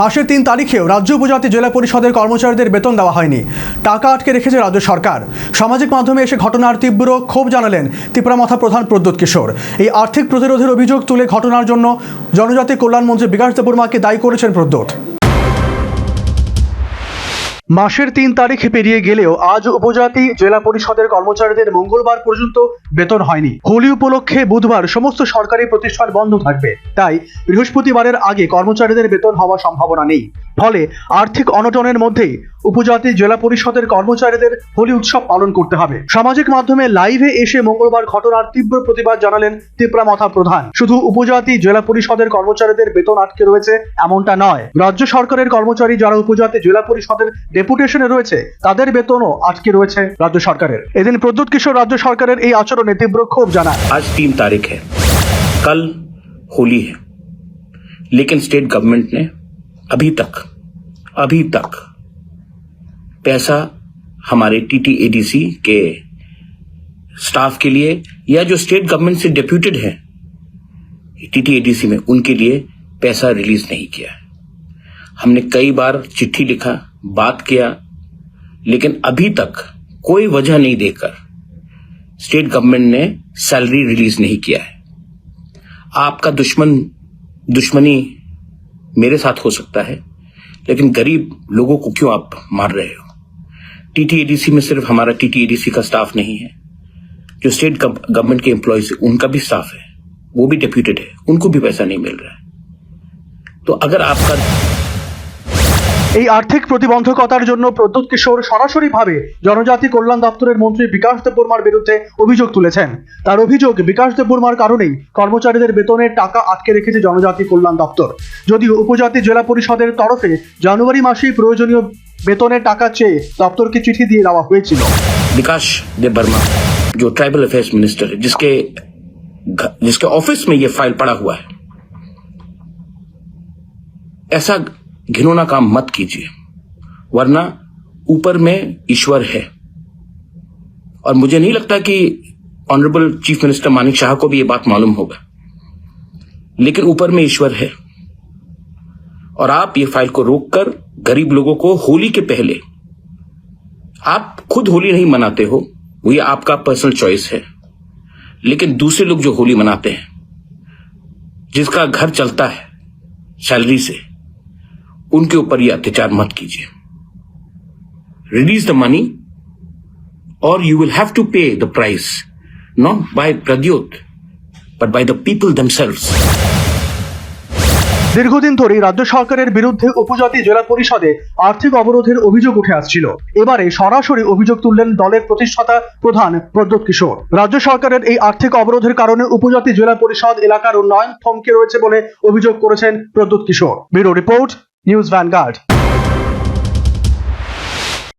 মাসের ৩ তারিখেও রাজ্য উপজাতি জেলা পরিষদের কর্মচারীদের বেতন দেওয়া হয়নি। টাকা আটকে রেখেছে রাজ্য সরকার। সামাজিক মাধ্যমে এসে ঘটনার তীব্র ক্ষোভ জানালেন ত্রিপুরামাথা প্রধান প্রদ্যোৎ কিশোর। এই আর্থিক প্রতিরোধের অভিযোগ তুলে ঘটনার জন্য জনজাতি কল্যাণমন্ত্রী বিকাশ দেববর্মাকে দায়ী করেছেন প্রদ্যোৎ। মাসের ৩ তারিখ পেরিয়ে গেলেও আজ উপজাতি জেলা পরিষদের কর্মচারীদের মঙ্গলবার পর্যন্ত বেতন হয়নি। হোলি উপলক্ষে বুধবার সমস্ত সরকারি প্রতিষ্ঠান বন্ধ থাকবে, তাই বৃহস্পতিবারের আগে কর্মচারীদের বেতন হওয়ার সম্ভাবনা নেই। ফলে আর্থিক অনটনের মধ্যেই উপজাতি জেলা পরিষদের কর্মচারীদের হোলি উৎসব পালন করতে হবে। সামাজিক মাধ্যমে লাইভে এসে মঙ্গলবার ঘটনার তীব্র প্রতিবাদ জানালেন ত্রিপুরামাথা প্রধান। শুধু উপজাতি জেলা পরিষদের কর্মচারীদের বেতন আটকে রয়েছে এমনটা নয়, রাজ্য সরকারের কর্মচারী যারা উপজাতি জেলা পরিষদের ডেপুটেশনে রয়েছে তাদের বেতনও আটকে রয়েছে রাজ্য সরকারের। এদিন প্রদ্যোৎ কিশোর রাজ্য সরকারের এই আচরণে তীব্র ক্ষোভ জানান। आज 3 तारीख है, कल होली है, लेकिन स्टेट गवर्नमेंट ने अभी तक पैसा हमारे टीटीएडीसी के स्टाफ के लिए या जो स्टेट गवर्नमेंट से डेप्यूटेड है टीटीएडीसी में उनके लिए पैसा रिलीज नहीं किया। हमने कई बार चिट्ठी लिखा, बात किया, लेकिन अभी तक कोई वजह नहीं देकर स्टेट गवर्नमेंट ने सैलरी रिलीज नहीं किया है। आपका दुश्मनी मेरे साथ हो सकता है, लेकिन गरीब लोगों को क्यों आप मार रहे हो? टीटीएडीसी में सिर्फ हमारा टीटीएडीसी का स्टाफ नहीं है, जो स्टेट गवर्नमेंट के एम्प्लॉयज है उनका भी स्टाफ है, वो भी डेप्यूटेड है, उनको भी पैसा नहीं मिल रहा है। तो अगर आपका এই আর্থিক প্রতিবন্ধকতার জন্য প্রদ্যোৎ কিশোর সরাসরিভাবে জনজাতি কল্যাণ দপ্তরের মন্ত্রী বিকাশ দেববর্মার বিরুদ্ধে অভিযোগ তুলেছেন। তার অভিযোগ, বিকাশ দেববর্মার কারণেই কর্মচারীদের বেতনের টাকা আটকে রেখেছে জনজাতি কল্যাণ দপ্তর। যদিও উপজাতি জেলা পরিষদের তরফে জানুয়ারি মাসেই প্রয়োজনীয় বেতনের টাকা চেয়ে দপ্তরকে চিঠি দিয়ে দেওয়া হয়েছিল। विकास देबबर्मा जो ट्राइबल अफेयर्स मिनिस्टर है, जिसके ऑफिस में ये फाइल पड़ा हुआ है, ऐसा घिनौना काम मत कीजिए, वरना ऊपर में ईश्वर है। और मुझे नहीं लगता कि honourable chief minister Manik Shah को भी ये बात मालूम होगा, लेकिन ऊपर में ईश्वर है। और आप ये फाइल को रोककर गरीब लोगों को होली के पहले, आप खुद होली नहीं मनाते हो, वो ये आपका पर्सनल चॉइस है, लेकिन दूसरे लोग जो होली मनाते हैं, जिसका घर चलता है सैलरी से, उनके ऊपर ये अत्याचार मत कीजिए। रिलीज द मनी और you will have to pay the price, not by Pradyot but by the people themselves. দীর্ঘদিন ধরেই রাজ্য সরকারের বিরুদ্ধে উপজাতি জেলা পরিষদে আর্থিক অবরোধের অভিযোগ উঠে আসছিল। এবারে সরাসরি অভিযোগ তুললেন দলের প্রতিষ্ঠাতা প্রধান প্রদ্যোৎ কিশোর। রাজ্য সরকারের এই আর্থিক অবরোধের কারণে উপজাতি জেলা পরিষদ এলাকার উন্নয়ন থমকে রয়েছে বলে অভিযোগ করেছেন Pradyot Kishore. Bureau report, news vanguard.